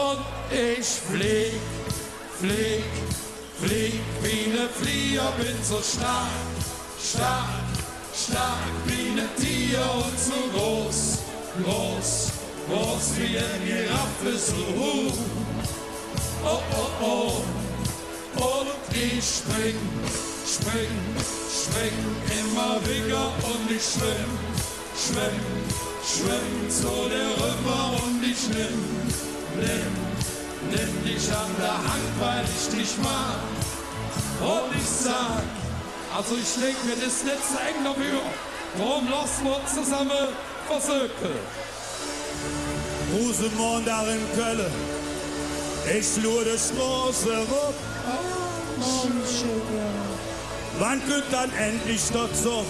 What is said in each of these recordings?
Und ich flieg, flieg, flieg wie ne Flieger, bin so stark, stark, stark wie ne Tier und so groß, groß, groß wie eine Giraffe, so hoch. Oh, oh, oh. Und ich spring, spring, spring immer wieder und ich schwimm, schwimm, schwimm zu der rüber und ich nimm dich an der Hand, weil ich dich mag. Und ich sag, also ich leg mir das nicht zu eng dafür, warum lassen wir uns zusammen versöken? Rosemond da in Köln, ich lur die Straße rup. Wann kommt dann endlich der Zug?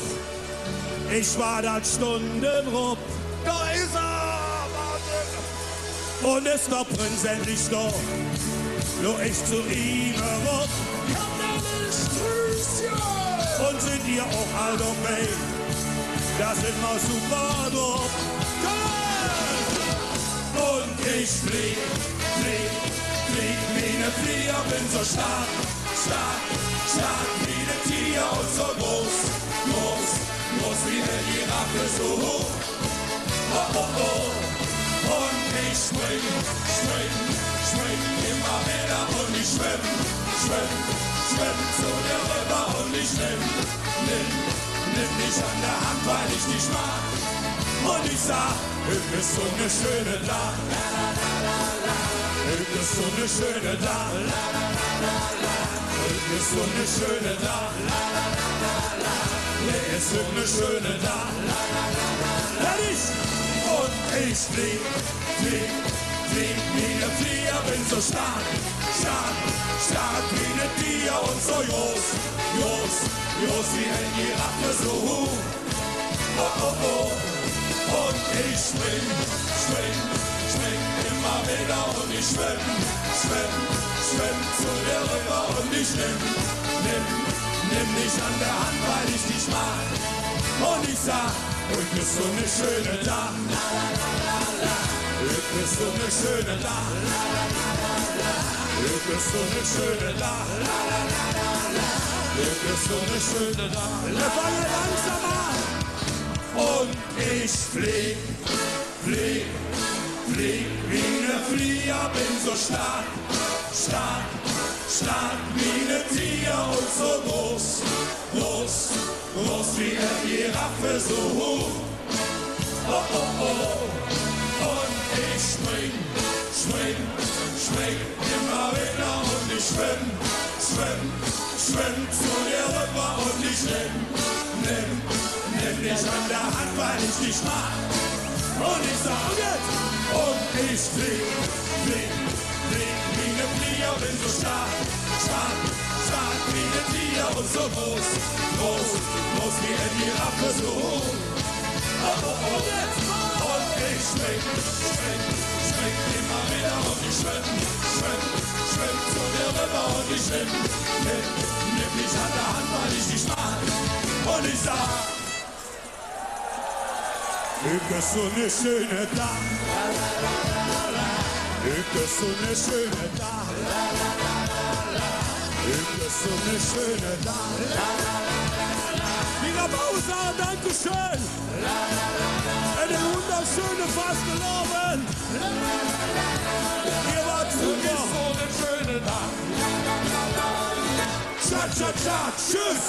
Ich war da Stunden rup. Da ist er! Und ist der Prinz endlich da? Nur ich zu ihm rup. Und sind ihr auch all dabei? Da sind wir super drauf. Und ich flieg, flieg, flieg wie ne Flieger, bin so stark, stark, stark wie ne Tiger und so groß, groß, groß wie ne Giraffe, so hoch. Oh, oh, oh. Und ich spring, spring, spring immer wieder und ich schwimm, schwimm, schwimm zu dir rüber und ich nimm dich an der Hand, weil ich dich mag. Und ich sag, du bist so ne schöne da, du bist so ne schöne da, du bist so ne schöne da, du bist so ne schöne da. Und ich flieg, flieg, flieg wie ne Flieger, bin so stark, stark, stark wie ne Tiger und so groß, groß, groß wie ein Giraffe, so hoch. Oh, oh, oh. Und ich spring, spring, spring immer wieder und ich schwimm, schwimm, schwimm zu dir rüber und ich nimm dich an der Hand, weil ich dich mag. Und ich sag, du bist so ne schöne da, du bist so ne schöne da, du bist so ne schöne da, du bist so ne schöne da. Wir fangen langsam an. Und ich flieg, flieg, flieg wie ne Flieger, bin so stark, stark, stark wie ne Tiger und so groß, groß, groß wie eine Giraffe, so hoch. Oh, oh, oh. Und ich spring, spring, spring immer wieder und ich schwimm, schwimm, schwimm zu dir rüber und ich nimm dich an der Hand, weil ich dich mag. Und ich sag jetzt, und ich flieg, flieg, flieg wie ne Flieger, bin so stark, stark, stark wie ne Tiger und so groß, groß, groß wie eine Giraffe, so hoch. Oh, oh, oh, jetzt, und ich spring, spring, spring immer wieder und ich schwimm, schwimm, schwimm zu dir rüber und ich nimm dich an der Hand, weil ich dich mag. Und ich sag, du bist so ne schöne da, du bist so ne schöne da, du bist so ne schöne da. Lieber Bauser, danke schön. Eine wunderschöne Fastenabend. Ihr wart super. Du bist so ne schöne da. Cha, cha, cha, tschüss.